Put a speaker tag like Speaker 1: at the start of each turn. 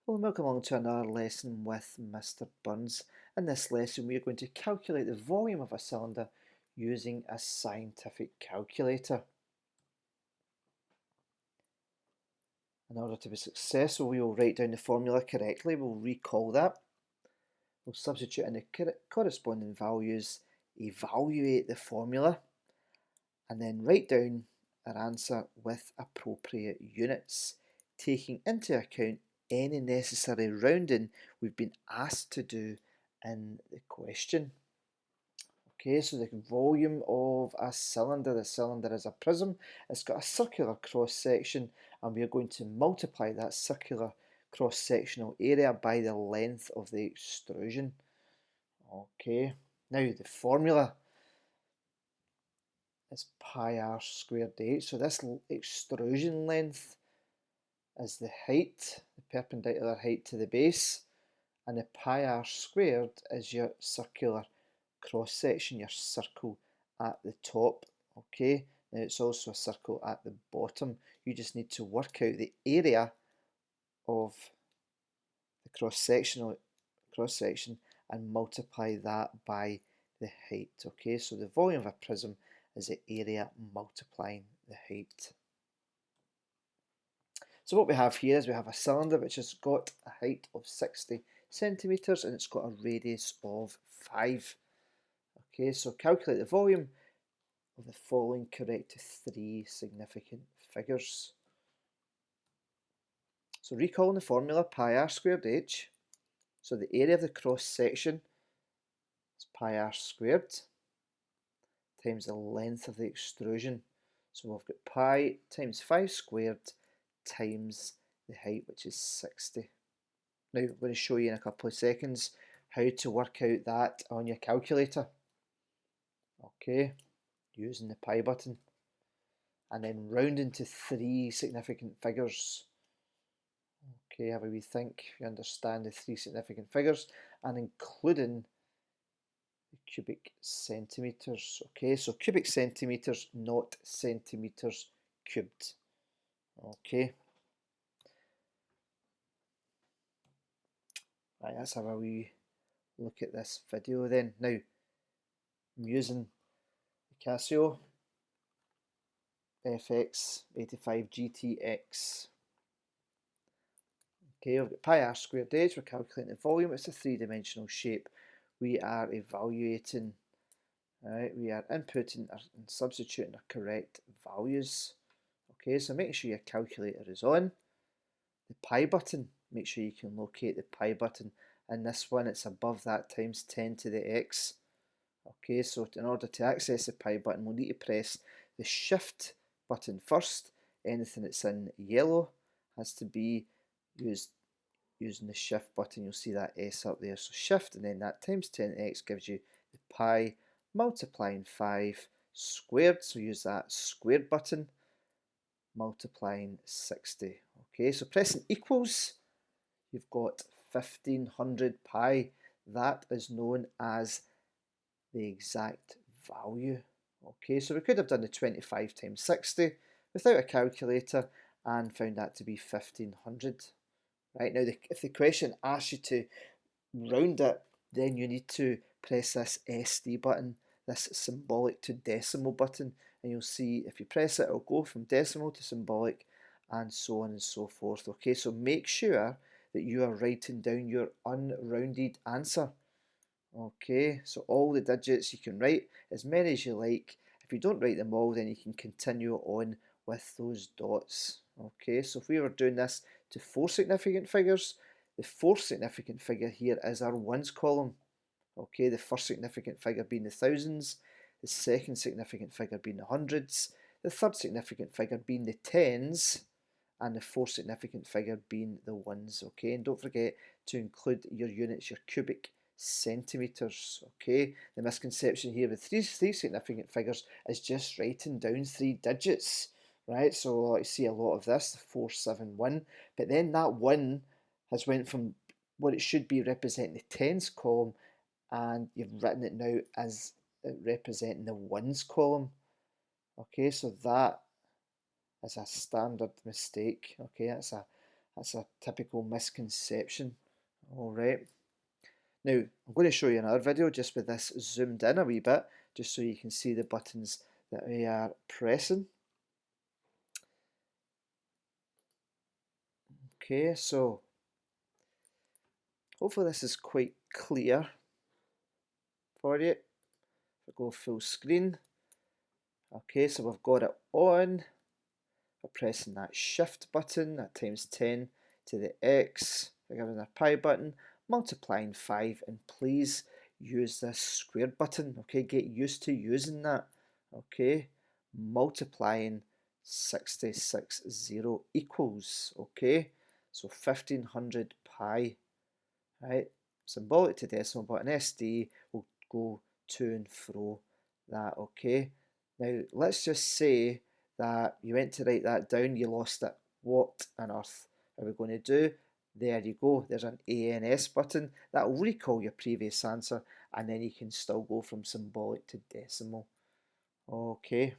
Speaker 1: Well, welcome along to another lesson with Mr. Burns. In this lesson, we are going to calculate the volume of a cylinder using a scientific calculator. In order to be successful, we will write down the formula correctly. We'll recall that. We'll substitute in the corresponding values, evaluate the formula, and then write down our answer with appropriate units, taking into account any necessary rounding we've been asked to do in the question. Okay, so the volume of a cylinder, the cylinder is a prism, it's got a circular cross section, and we are going to multiply that circular cross-sectional area by the length of the extrusion. Okay, now the formula is pi r squared h. So this extrusion length is the height, the perpendicular height to the base, and the pi r squared is your circular cross section, your circle at the top. Okay, now it's also a circle at the bottom. You just need to work out the area of the cross section and multiply that by the height. Okay, so the volume of a prism is the area multiplying the height. So what we have here is we have a cylinder which has got a height of 60 centimetres and it's got a radius of 5. Okay, so calculate the volume of the following correct to 3 significant figures. So recalling the formula, pi r squared h. So the area of the cross section is pi r squared times the length of the extrusion. So we've got pi times 5 squared times the height, which is 60. Now I'm going to show you in a couple of seconds how to work out that on your calculator. Okay, using the pi button and then rounding to 3 significant figures. Okay, have a wee think, you understand the 3 significant figures and including the cubic centimetres. Okay, so cubic centimetres, not centimetres cubed. Okay. Right, let's have a wee look at this video then. Now, I'm using the Casio FX85 GTX. Okay, we've got pi r squared h, we're calculating the volume, it's a 3-dimensional shape. We are evaluating, right, we are inputting and substituting our correct values. Okay, so make sure your calculator is on. The pi button, make sure you can locate the pi button. In this one, it's above that times 10 to the x. Okay, so in order to access the pi button, we'll need to press the shift button first. Anything that's in yellow has to be used using the shift button. You'll see that S up there. So shift and then that times 10x gives you the pi multiplying 5 squared. So use that squared button multiplying 60. Okay, so pressing equals, you've got 1500 pi. That is known as the exact value. Okay, so we could have done the 25 times 60 without a calculator and found that to be 1500. Right, now if the question asks you to round it, then you need to press this SD button, this symbolic to decimal button, and you'll see if you press it, it'll go from decimal to symbolic and so on and so forth. Okay, so make sure that you are writing down your unrounded answer. Okay, so all the digits you can write as many as you like. If you don't write them all, then you can continue on with those dots. Okay, so if we were doing this to 4 significant figures, the 4th significant figure here is our ones column. Okay, the first significant figure being the thousands, the second significant figure being the hundreds, the third significant figure being the tens, and the 4th significant figure being the ones. Okay, and don't forget to include your units, your cubic centimetres. Okay, the misconception here with three significant figures is just writing down 3 digits, right? So I see a lot of this, 471, but then that 1 has went from what it should be representing the tens column, and you've written it now as representing the ones column. Okay, so that is a standard mistake. Okay, that's That's a typical misconception. All right. Now, I'm going to show you another video just with this zoomed in a wee bit, just so you can see the buttons that we are pressing. Okay, so hopefully this is quite clear for you. If I go full screen, okay, so we've got it on. We're pressing that shift button, that times 10 to the X, we're giving a pi button, multiplying 5, and please use this square button, okay, get used to using that, okay, multiplying 660 equals, okay, so 1500 pi, right, symbolic to decimal, but an SD will go to and fro that, okay. Now let's just say that you went to write that down, you lost it. What on earth are we going to do? There you go, there's an ANS button that will recall your previous answer, and then you can still go from symbolic to decimal. Okay.